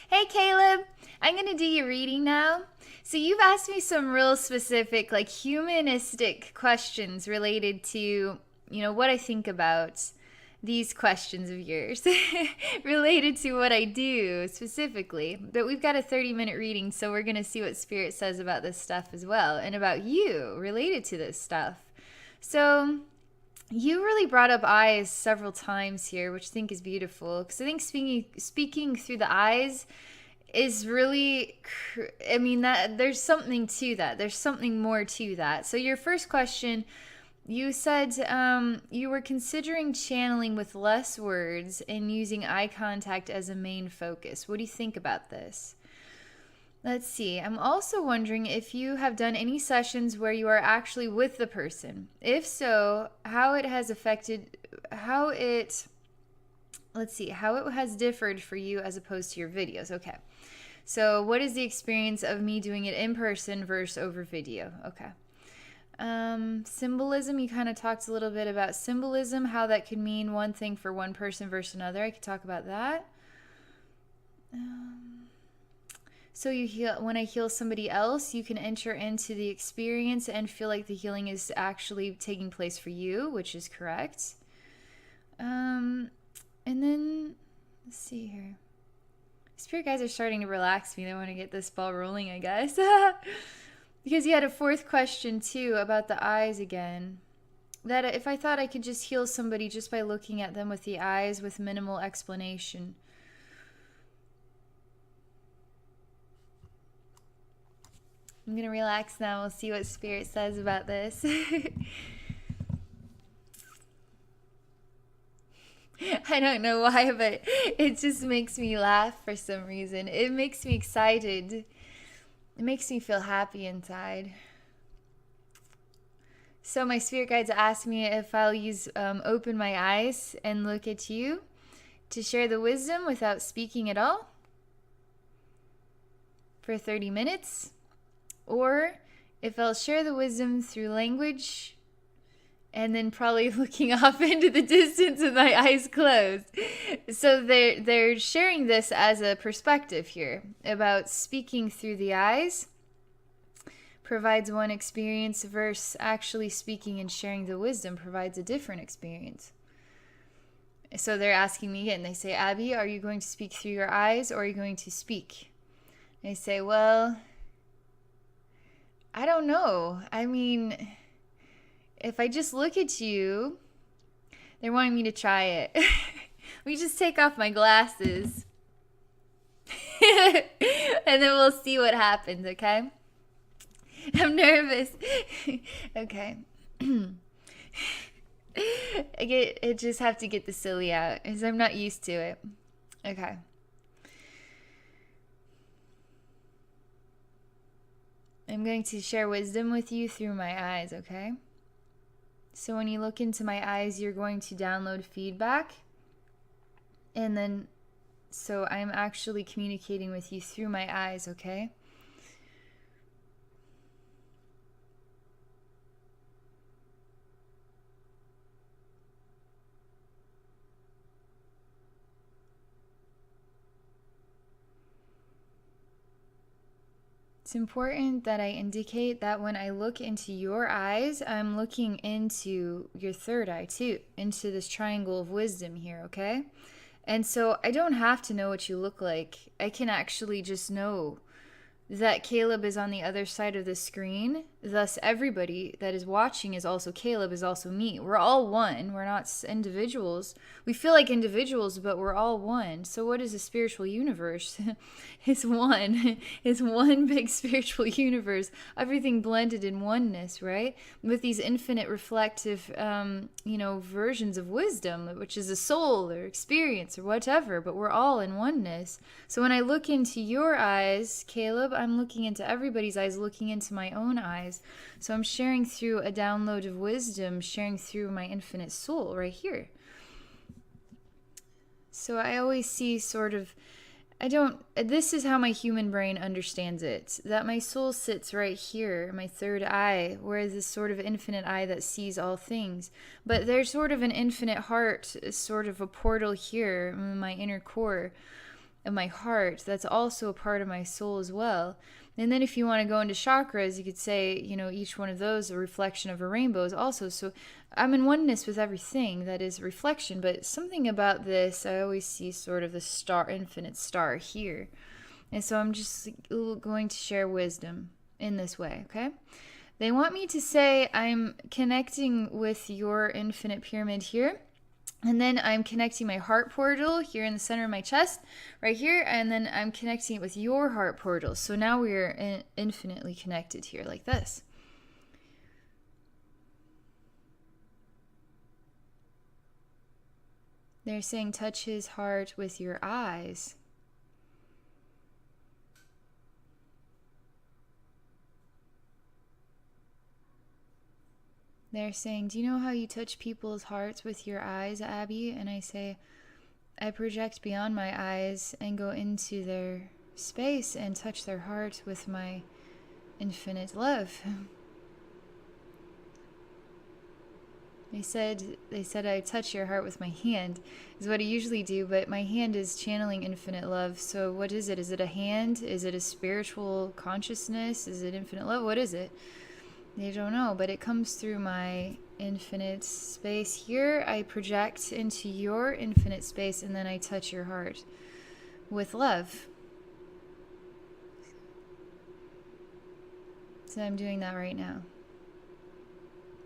Hey Caleb, I'm going to do your reading now. So you've asked me some real specific, like humanistic questions related to, what I think about these questions of yours related to what I do specifically. But we've got a 30-minute reading, so we're going to see what Spirit says about this stuff as well and about you related to this stuff. So you really brought up eyes several times here, which I think is beautiful. Because I think speaking through the eyes is really, I mean, that there's something to that. There's something more to that. So your first question, you said you were considering channeling with less words and using eye contact as a main focus. What do you think about this? Let's see. I'm also wondering if you have done any sessions where you are actually with the person. If so, how it has affected, how it has differed for you as opposed to your videos. Okay. So, what is the experience of me doing it in person versus over video? Okay. Symbolism, you kind of talked a little bit about symbolism, how that could mean one thing for one person versus another. I could talk about that. So you heal when I heal somebody else, you can enter into the experience and feel like the healing is actually taking place for you, which is correct. And then let's see here. Spirit guides are starting to relax me. They want to get this ball rolling, I guess. Because you had a fourth question too about the eyes again. That if I thought I could just heal somebody just by looking at them with the eyes with minimal explanation. I'm going to relax now. We'll see what Spirit says about this. I don't know why, but it just makes me laugh for some reason. It makes me excited. It makes me feel happy inside. So my spirit guides asked me if I'll open my eyes and look at you to share the wisdom without speaking at all for 30 minutes. Or if I'll share the wisdom through language and then probably looking off into the distance with my eyes closed. So they're sharing this as a perspective here about speaking through the eyes provides one experience versus actually speaking and sharing the wisdom provides a different experience. So they're asking me again, they say, Abby, are you going to speak through your eyes or are you going to speak? And I say, well, I don't know. I mean, if I just look at you, they're wanting me to try it. Let me just take off my glasses. And then we'll see what happens, okay? I'm nervous. Okay. I just have to get the silly out because I'm not used to it. Okay. I'm going to share wisdom with you through my eyes, okay? So when you look into my eyes, you're going to download feedback. And then, so I'm actually communicating with you through my eyes, okay? It's important that I indicate that when I look into your eyes, I'm looking into your third eye too, into this triangle of wisdom here, okay? And so I don't have to know what you look like. I can actually just know that Caleb is on the other side of the screen. Thus, everybody that is watching is also Caleb, is also me. We're all one. We're not individuals. We feel like individuals, but we're all one. So what is a spiritual universe? It's one. It's one big spiritual universe. Everything blended in oneness, right? With these infinite reflective, versions of wisdom, which is a soul or experience or whatever, but we're all in oneness. So when I look into your eyes, Caleb, I'm looking into everybody's eyes, looking into my own eyes. So I'm sharing through a download of wisdom, sharing through my infinite soul right here. So I always see this is how my human brain understands it, that my soul sits right here, my third eye, where this sort of infinite eye that sees all things. But there's sort of an infinite heart, sort of a portal here in my inner core. of my heart, that's also a part of my soul as well. And then if you want to go into chakras, you could say, each one of those a reflection of a rainbow is also. So I'm in oneness with everything that is reflection, but something about this, I always see sort of the star, infinite star here. And so I'm just going to share wisdom in this way, okay? They want me to say I'm connecting with your infinite pyramid here. And then I'm connecting my heart portal here in the center of my chest, right here. And then I'm connecting it with your heart portal. So now we're infinitely connected here, like this. They're saying touch his heart with your eyes. They're saying, do you know how you touch people's hearts with your eyes, Abby? And I say, I project beyond my eyes and go into their space and touch their heart with my infinite love. They said I touch your heart with my hand is what I usually do, but my hand is channeling infinite love. So what is it? Is it a hand? Is it a spiritual consciousness? Is it infinite love? What is it? They don't know, but it comes through my infinite space here. I project into your infinite space, and then I touch your heart with love. So I'm doing that right now,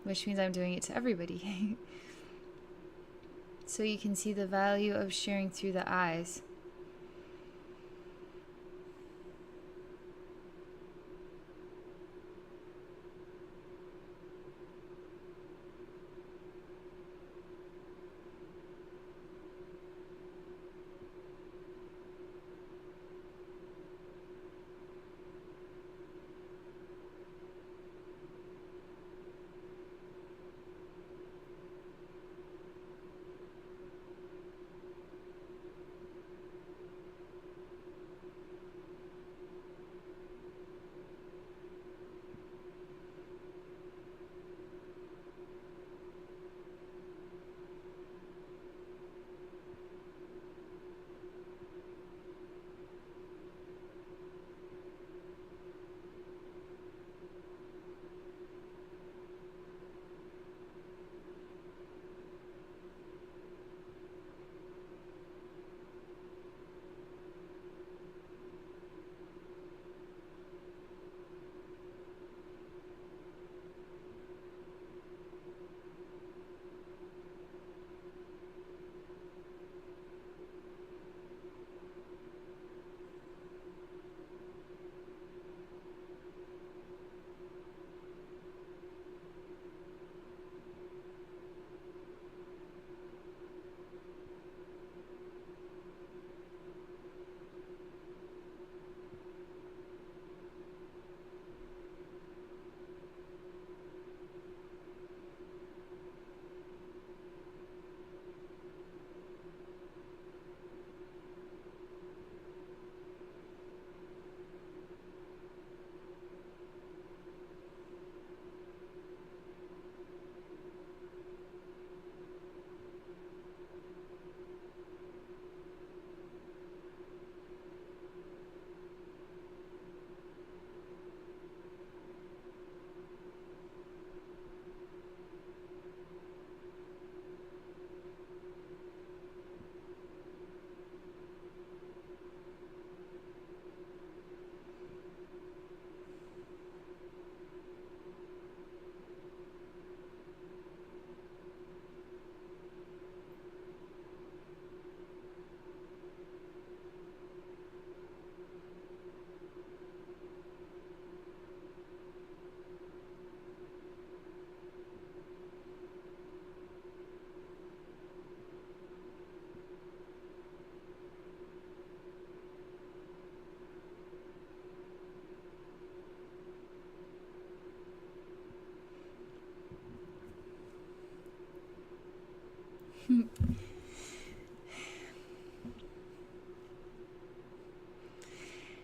which means I'm doing it to everybody. So you can see the value of sharing through the eyes.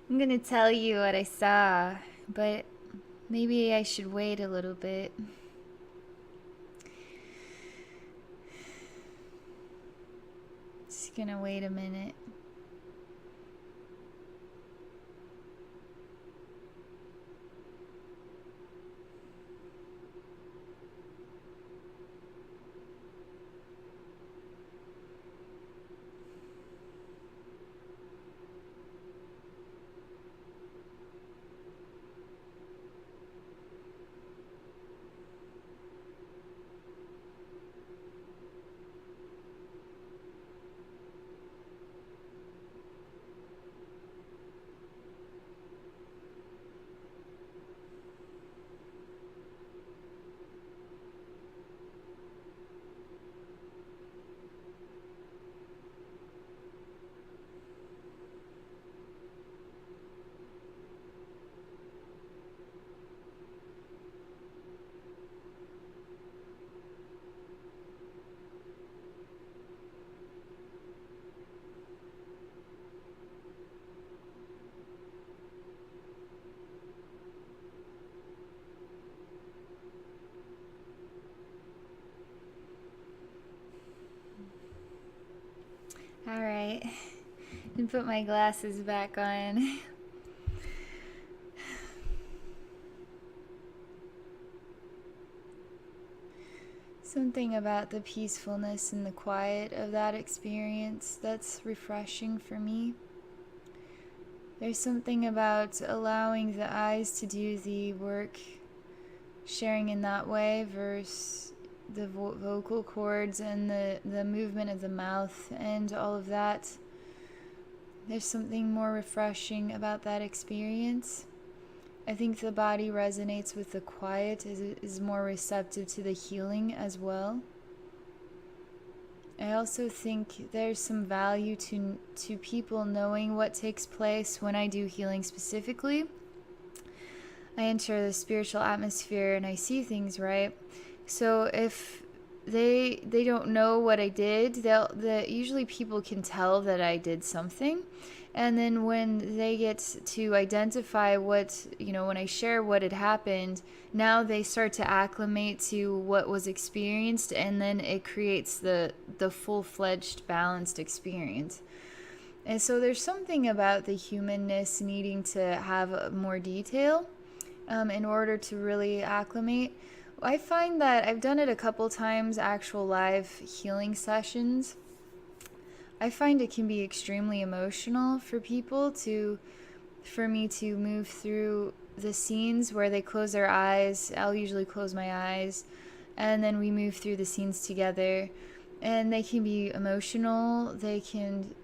I'm gonna tell you what I saw, but maybe I should wait a little bit. Just gonna wait a minute. right. And put my glasses back on. Something about the peacefulness and the quiet of that experience that's refreshing for me. There's something about allowing the eyes to do the work, sharing in that way, versus the vocal cords and the movement of the mouth and all of that. There's something more refreshing about that experience. I think the body resonates with the quiet, is more receptive to the healing as well. I also think there's some value to people knowing what takes place when I do healing specifically. I enter the spiritual atmosphere and I see things, right? So if they don't know what I did, usually people can tell that I did something. And then when they get to identify what, when I share what had happened, now they start to acclimate to what was experienced, and then it creates the full-fledged, balanced experience. And so there's something about the humanness needing to have more detail in order to really acclimate. I find that I've done it a couple times, actual live healing sessions. I find it can be extremely emotional for people for me to move through the scenes where they close their eyes. I'll usually close my eyes, and then we move through the scenes together. And they can be emotional. They can,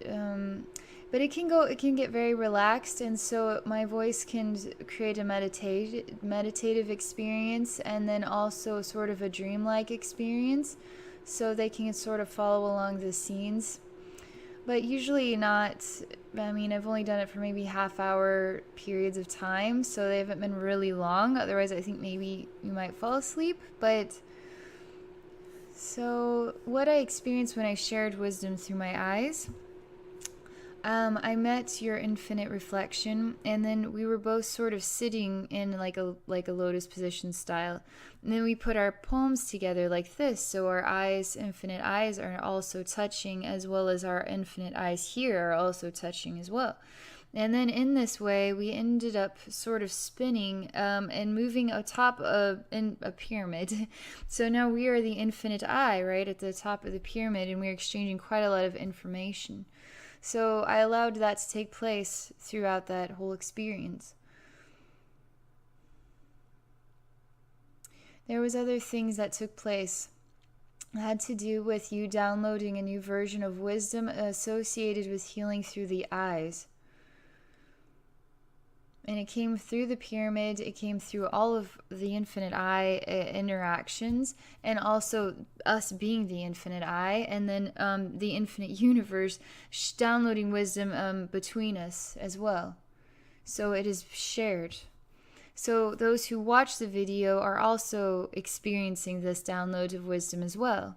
but it can get very relaxed, and so my voice can create a meditative experience, and then also sort of a dreamlike experience, so they can sort of follow along the scenes. But usually not. I've only done it for maybe half-hour periods of time, so they haven't been really long. Otherwise, I think maybe you might fall asleep. But so what I experienced when I shared wisdom through my eyes, I met your infinite reflection, and then we were both sort of sitting in like a lotus position style. And then we put our palms together like this, so our eyes, infinite eyes, are also touching, as well as our infinite eyes here are also touching as well. And then in this way, we ended up sort of spinning and moving atop in a pyramid. So now we are the infinite eye, right, at the top of the pyramid, and we're exchanging quite a lot of information. So I allowed that to take place throughout that whole experience. There was other things that took place. It had to do with you downloading a new version of wisdom associated with healing through the eyes. And it came through the pyramid, it came through all of the infinite eye interactions, and also us being the infinite eye, and then the infinite universe downloading wisdom between us as well. So it is shared. So those who watch the video are also experiencing this download of wisdom as well.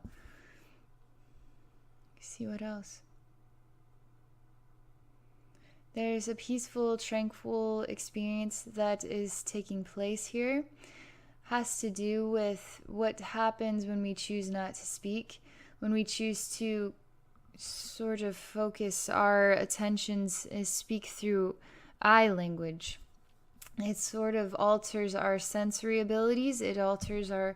See what else? There's a peaceful, tranquil experience that is taking place here. Has to do with what happens when we choose not to speak, when we choose to sort of focus our attentions and speak through eye language. It sort of alters our sensory abilities. It alters our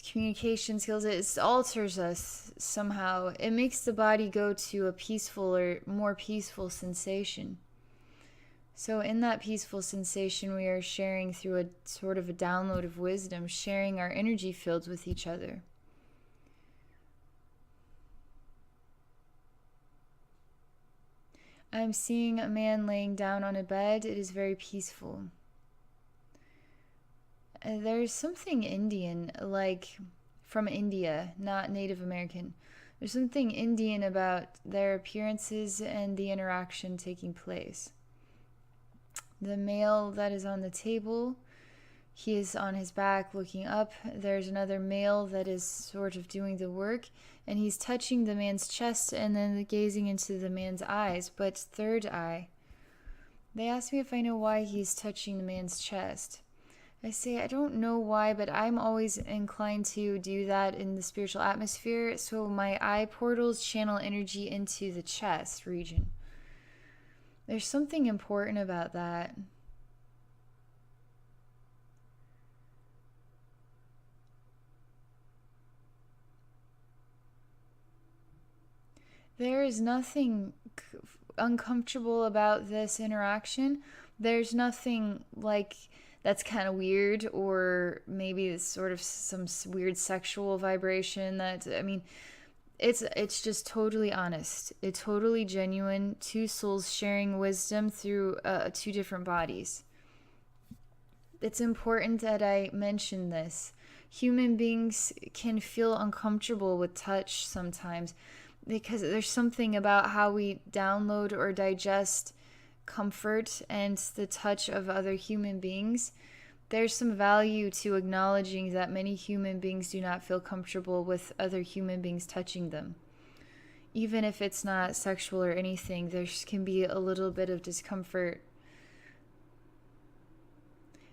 communication skills. It alters us somehow. It makes the body go to a peaceful or more peaceful sensation. So in that peaceful sensation, we are sharing through a sort of a download of wisdom, sharing our energy fields with each other. I'm seeing a man laying down on a bed. It is very peaceful. There's something Indian, like from India, not Native American. There's something Indian about their appearances and the interaction taking place. The male that is on the table, he is on his back looking up. There's another male that is sort of doing the work, and he's touching the man's chest and then gazing into the man's eyes, but third eye. They asked me if I know why he's touching the man's chest. I say, I don't know why, but I'm always inclined to do that in the spiritual atmosphere. So my eye portals channel energy into the chest region. There's something important about that. There is nothing uncomfortable about this interaction. There's nothing like that's kind of weird, or maybe it's sort of some weird sexual vibration that, I mean, it's just totally honest. It's totally genuine. Two souls sharing wisdom through two different bodies. It's important that I mention this. Human beings can feel uncomfortable with touch sometimes because there's something about how we download or digest comfort and the touch of other human beings. There's some value to acknowledging that many human beings do not feel comfortable with other human beings touching them. Even if it's not sexual or anything, there can be a little bit of discomfort.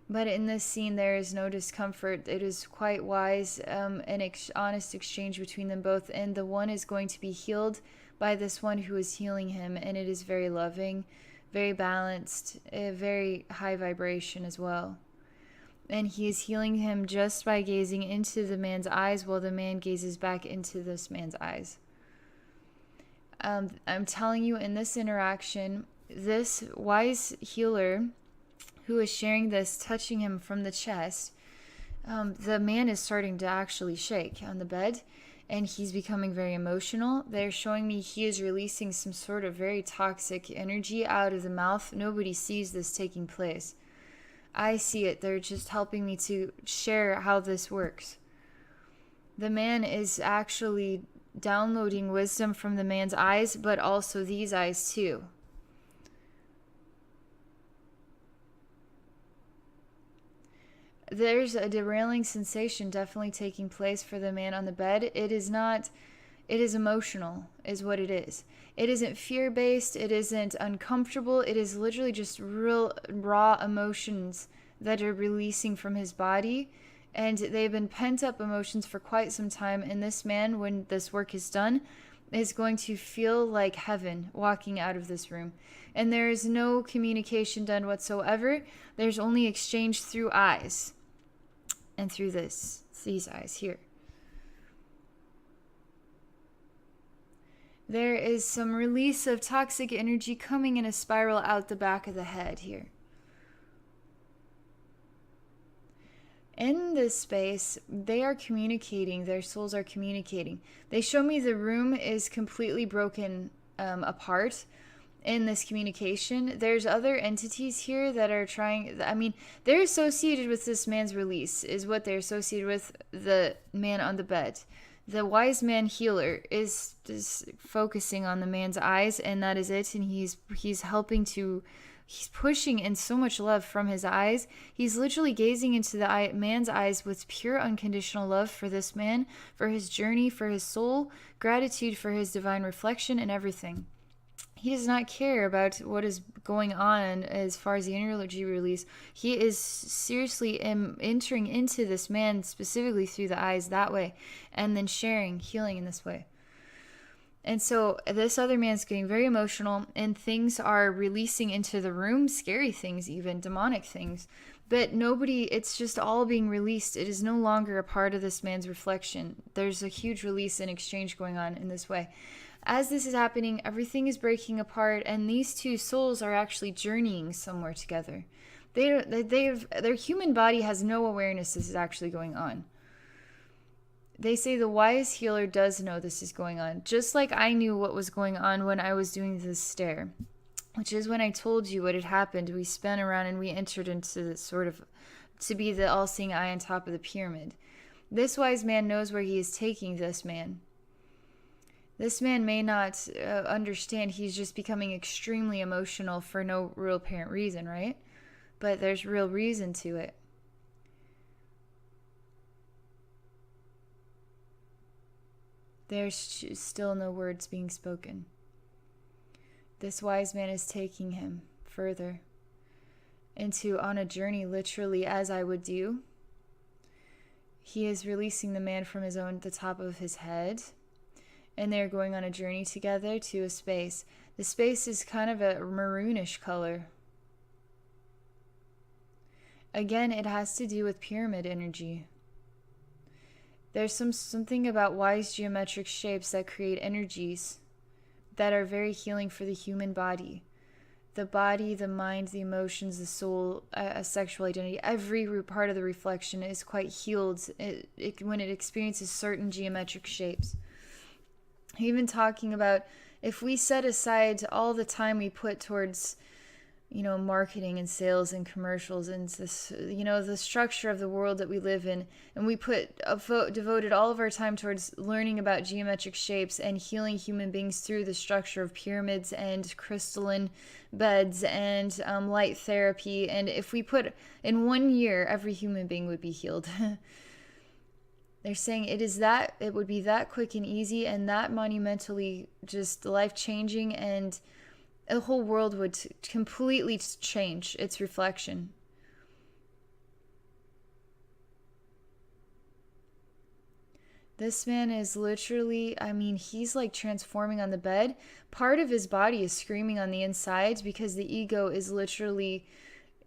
But in this scene, there is no discomfort. It is quite wise, an honest exchange between them both. And the one is going to be healed by this one who is healing him. And it is very loving, very balanced, a very high vibration as well. And he is healing him just by gazing into the man's eyes while the man gazes back into this man's eyes. I'm telling you, in this interaction, this wise healer who is sharing this, touching him from the chest, the man is starting to actually shake on the bed, and he's becoming very emotional. They're showing me he is releasing some sort of very toxic energy out of the mouth. Nobody sees this taking place. I see it. They're just helping me to share how this works. The man is actually downloading wisdom from the man's eyes, but also these eyes too. There's a derailing sensation definitely taking place for the man on the bed. It is emotional, is what it is. It isn't fear-based. It isn't uncomfortable. It is literally just real raw emotions that are releasing from his body. And they've been pent-up emotions for quite some time. And this man, when this work is done, is going to feel like heaven walking out of this room. And there is no communication done whatsoever. There's only exchange through eyes. And through these eyes here. There is some release of toxic energy coming in a spiral out the back of the head here. In this space, they are communicating. Their souls are communicating. They show me the room is completely broken apart in this communication. There's other entities here that are trying, I mean, they're associated with this man's release, is what they're associated with, the man on the bed. The wise man healer is focusing on the man's eyes, and that is it. And he's helping to, he's pushing in so much love from his eyes. He's literally gazing into the man's eyes with pure unconditional love for this man, for his journey, for his soul, gratitude for his divine reflection and everything. He does not care about what is going on as far as the energy release. He is seriously entering into this man specifically through the eyes that way, and then sharing, healing in this way. And so this other man's getting very emotional, and things are releasing into the room, scary things, even demonic things. But nobody, it's just all being released. It is no longer a part of this man's reflection. There's a huge release and exchange going on in this way. As this is happening, everything is breaking apart, and these two souls are actually journeying somewhere together. Their human body has no awareness this is actually going on. They say the wise healer does know this is going on, just like I knew what was going on when I was doing this stare, which is when I told you what had happened. We spun around and we entered into this sort of, to be the all-seeing eye on top of the pyramid. This wise man knows where he is taking this man. This man may not understand. He's just becoming extremely emotional for no real apparent reason, right? But there's real reason to it. There's still no words being spoken. This wise man is taking him further on a journey, literally, as I would do. He is releasing the man from the top of his head, and they're going on a journey together to a space. The space is kind of a maroonish color. Again, it has to do with pyramid energy. There's something about wise geometric shapes that create energies that are very healing for the human body. The body, the mind, the emotions, the soul, a sexual identity, every part of the reflection is quite healed when it experiences certain geometric shapes. Even talking about if we set aside all the time we put towards, marketing and sales and commercials and this, the structure of the world that we live in, and we devoted all of our time towards learning about geometric shapes and healing human beings through the structure of pyramids and crystalline beds and light therapy. And if we put in 1 year, every human being would be healed. They're saying it would be that quick and easy and that monumentally just life-changing, and the whole world would completely change its reflection. This man is literally, he's like transforming on the bed. Part of his body is screaming on the inside because the ego is literally,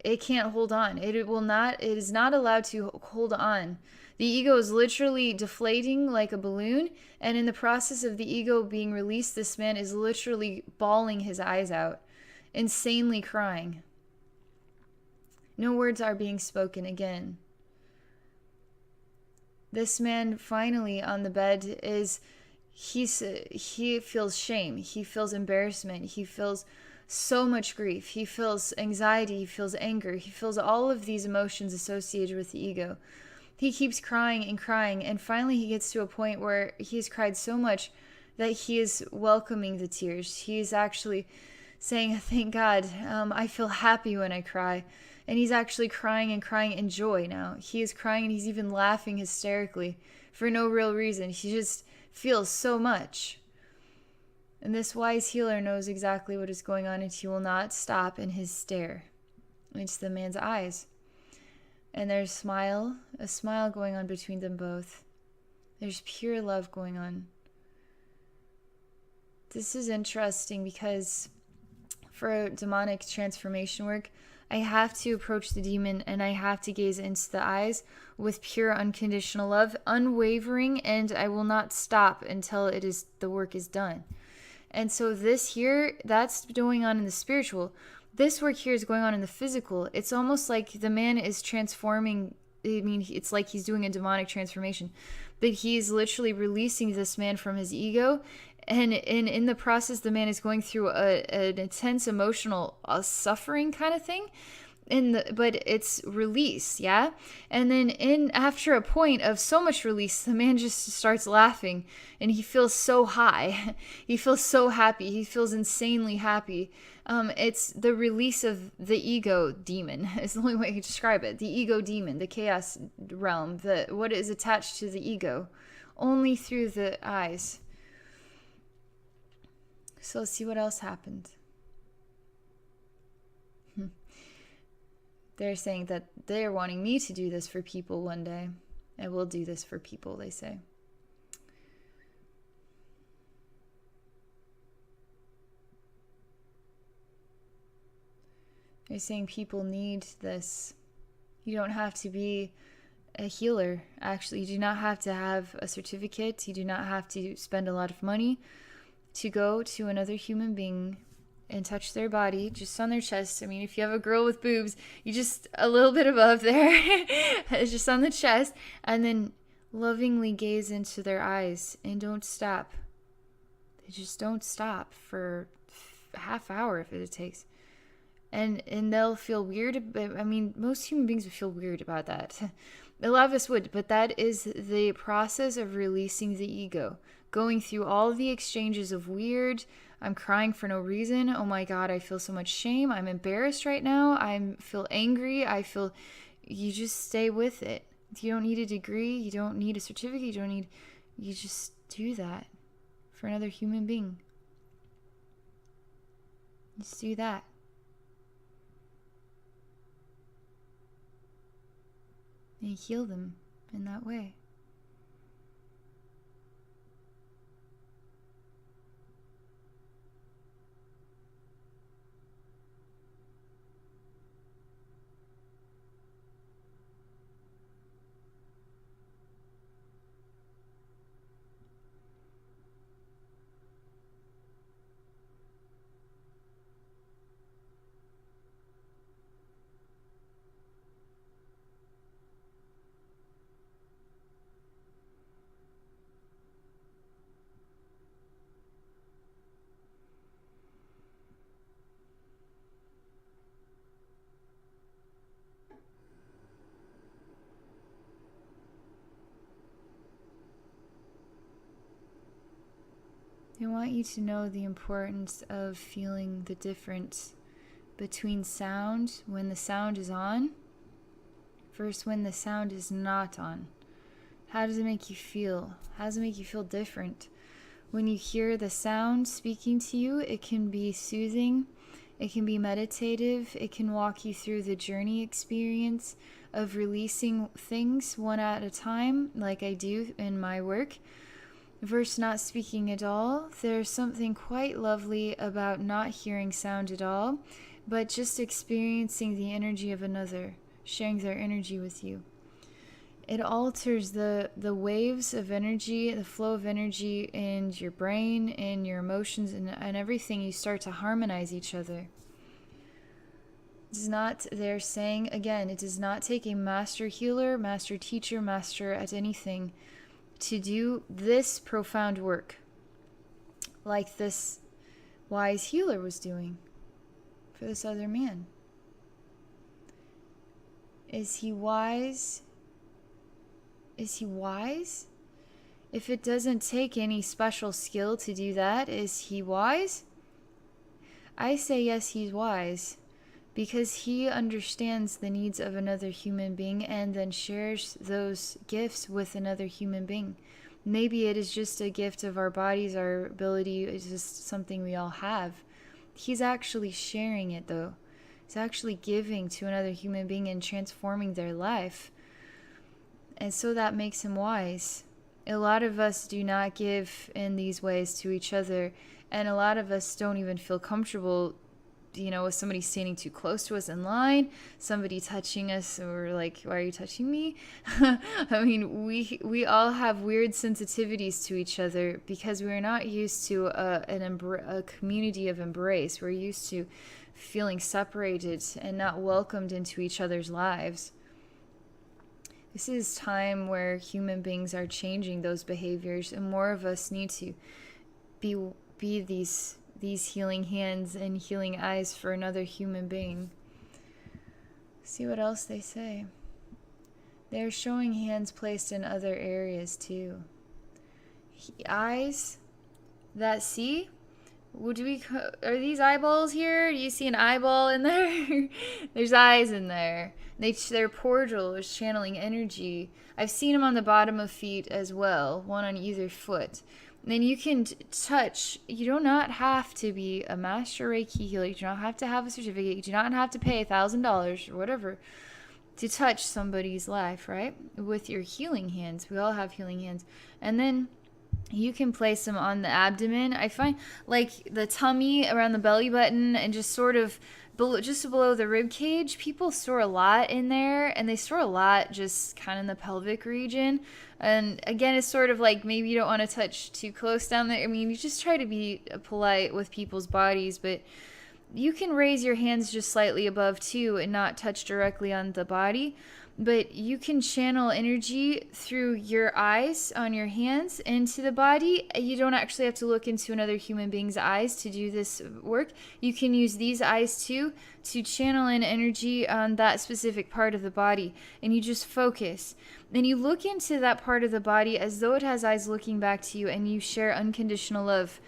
it can't hold on. It is not allowed to hold on. The ego is literally deflating like a balloon, and in the process of the ego being released, this man is literally bawling his eyes out, insanely crying. No words are being spoken again. This man finally on the bed he feels shame, he feels embarrassment, he feels so much grief, he feels anxiety, he feels anger, he feels all of these emotions associated with the ego. He keeps crying and crying, and finally he gets to a point where he's cried so much that he is welcoming the tears. He is actually saying, thank God, I feel happy when I cry. And he's actually crying and crying in joy now. He is crying and he's even laughing hysterically for no real reason. He just feels so much. And this wise healer knows exactly what is going on, and he will not stop in his stare into the man's eyes. And there's a smile going on between them both. There's pure love going on. This is interesting because for demonic transformation work, I have to approach the demon and I have to gaze into the eyes with pure unconditional love, unwavering, and I will not stop until the work is done. And so this here, that's going on in the spiritual. This work here is going on in the physical. It's almost like the man is transforming. It's like he's doing a demonic transformation, but he's literally releasing this man from his ego. And in the process, the man is going through an intense emotional suffering kind of thing. But it's release, yeah? And then after a point of so much release, the man just starts laughing and he feels so high. He feels so happy. He feels insanely happy. It's the release of the ego demon is the only way I can describe it. The ego demon, the chaos realm, what is attached to the ego, only through the eyes. So let's see what else happened. They're saying that they're wanting me to do this for people one day. I will do this for people, they say. They're saying people need this. You don't have to be a healer, actually. You do not have to have a certificate. You do not have to spend a lot of money to go to another human being and touch their body just on their chest. If you have a girl with boobs, you just a little bit above there, it's just on the chest, and then lovingly gaze into their eyes and don't stop. They just don't stop for a half hour if it takes. And they'll feel weird. Most human beings would feel weird about that. A lot of us would, but that is the process of releasing the ego. Going through all of the exchanges of weird, I'm crying for no reason. Oh my God, I feel so much shame. I'm embarrassed right now. I feel angry. You just stay with it. You don't need a degree. You don't need a certificate. You just do that for another human being. Just do that. and heal them in that way. I want you to know the importance of feeling the difference between sound when the sound is on versus when the sound is not on. How does it make you feel? How does it make you feel different? When you hear the sound speaking to you, it can be soothing, it can be meditative, it can walk you through the journey experience of releasing things one at a time, like I do in my work. Versus not speaking at all, there's something quite lovely about not hearing sound at all, but just experiencing the energy of another, sharing their energy with you. It alters the waves of energy, the flow of energy in your brain, in your emotions, and everything. You start to harmonize each other. It's not, they're saying, again, it does not take a master healer, master teacher, master at anything to do this profound work like this wise healer was doing for this other man. Is he wise? Is he wise? If it doesn't take any special skill to do that, is he wise? I say yes, he's wise, because he understands the needs of another human being and then shares those gifts with another human being. Maybe it is just a gift of our bodies, our ability is just something we all have. He's actually sharing it though. He's actually giving to another human being and transforming their life. And so that makes him wise. A lot of us do not give in these ways to each other, and a lot of us don't even feel comfortable, with somebody standing too close to us in line, somebody touching us, or like, why are you touching me? I mean, we all have weird sensitivities to each other because we're not used to a community of embrace. We're used to feeling separated and not welcomed into each other's lives. This is time where human beings are changing those behaviors, and more of us need to be these healing hands and healing eyes for another human being. See what else they say. They're showing hands placed in other areas too. Eyes that see. Are these eyeballs here? Do you see an eyeball in there? There's eyes in there. Their portal is channeling energy. I've seen them on the bottom of feet as well, one on either foot. Then you can touch. You do not have to be a master Reiki healer. You do not have to have a certificate. You do not have to pay $1,000 or whatever to touch somebody's life, right? With your healing hands. We all have healing hands. And then you can place them on the abdomen. I find like the tummy, around the belly button, and just sort of just below the rib cage. People store a lot in there, and they store a lot just kind of in the pelvic region. And again, it's sort of like maybe you don't want to touch too close down there. I mean, you just try to be polite with people's bodies, but you can raise your hands just slightly above too and not touch directly on the body. But you can channel energy through your eyes on your hands into the body. You don't actually have to look into another human being's eyes to do this work. You can use these eyes too to channel in energy on that specific part of the body. And you just focus. And you look into that part of the body as though it has eyes looking back to you, and you share unconditional love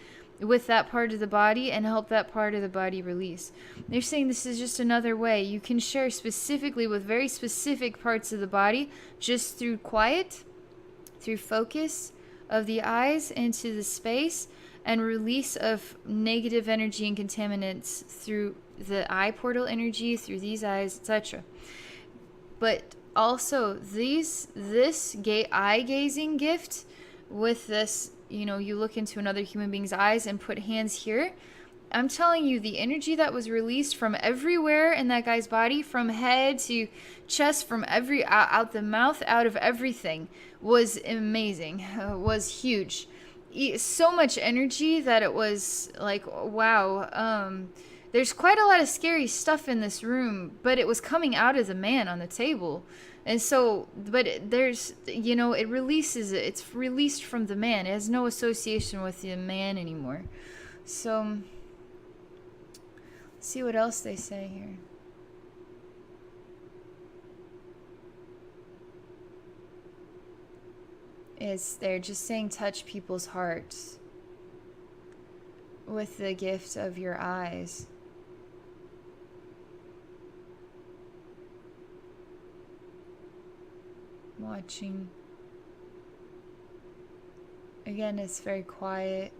with that part of the body and help that part of the body release. They're saying this is just another way you can share specifically with very specific parts of the body just through quiet, through focus of the eyes into the space, and release of negative energy and contaminants through the eye portal energy, through these eyes, etc. But also eye gazing gift with this, you look into another human being's eyes and put hands here. I'm telling you, the energy that was released from everywhere in that guy's body, from head to chest, from out the mouth, out of everything, was amazing. Was huge. So much energy that it was like, wow. There's quite a lot of scary stuff in this room, but it was coming out of the man on the table. And so, but it's released from the man. It has no association with the man anymore. So, see what else they say here. They're just saying touch people's hearts with the gift of your eyes. Watching. Again, it's very quiet.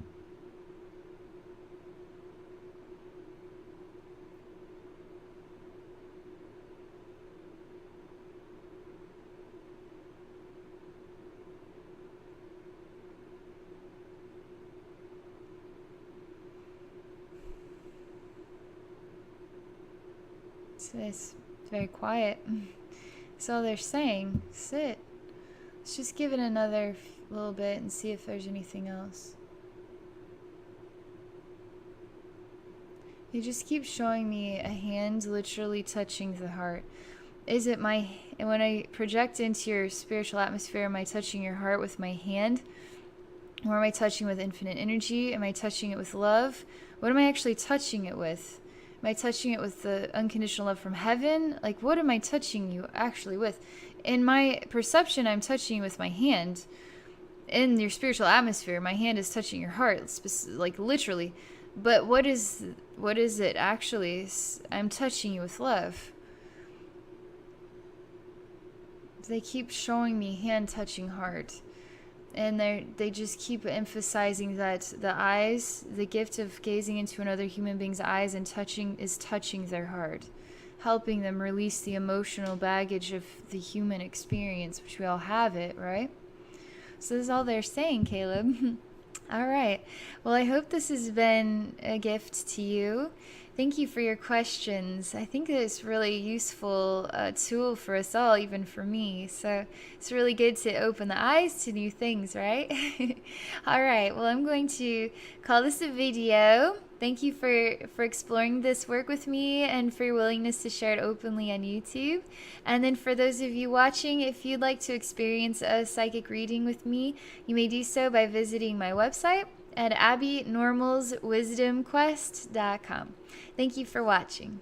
It's very quiet. That's all they're saying. Sit. Let's just give it another little bit and see if there's anything else. You just keep showing me a hand literally touching the heart. Is it when I project into your spiritual atmosphere, am I touching your heart with my hand? Or am I touching with infinite energy? Am I touching it with love? What am I actually touching it with? Am I touching it with the unconditional love from heaven? Like, what am I touching you actually with? In my perception, I'm touching you with my hand. In your spiritual atmosphere, my hand is touching your heart, like literally. But what is it actually? I'm touching you with love. They keep showing me hand touching heart. And they just keep emphasizing that the eyes, the gift of gazing into another human being's eyes and touching their heart, helping them release the emotional baggage of the human experience, which we all have it, right? So this is all they're saying, Caleb. All right. Well, I hope this has been a gift to you. Thank you for your questions. I think it's really useful tool for us all, even for me. So it's really good to open the eyes to new things, right? All right. Well, I'm going to call this a video. Thank you for exploring this work with me and for your willingness to share it openly on YouTube. And then for those of you watching, if you'd like to experience a psychic reading with me, you may do so by visiting my website at abbynormalswisdomquest.com. Thank you for watching.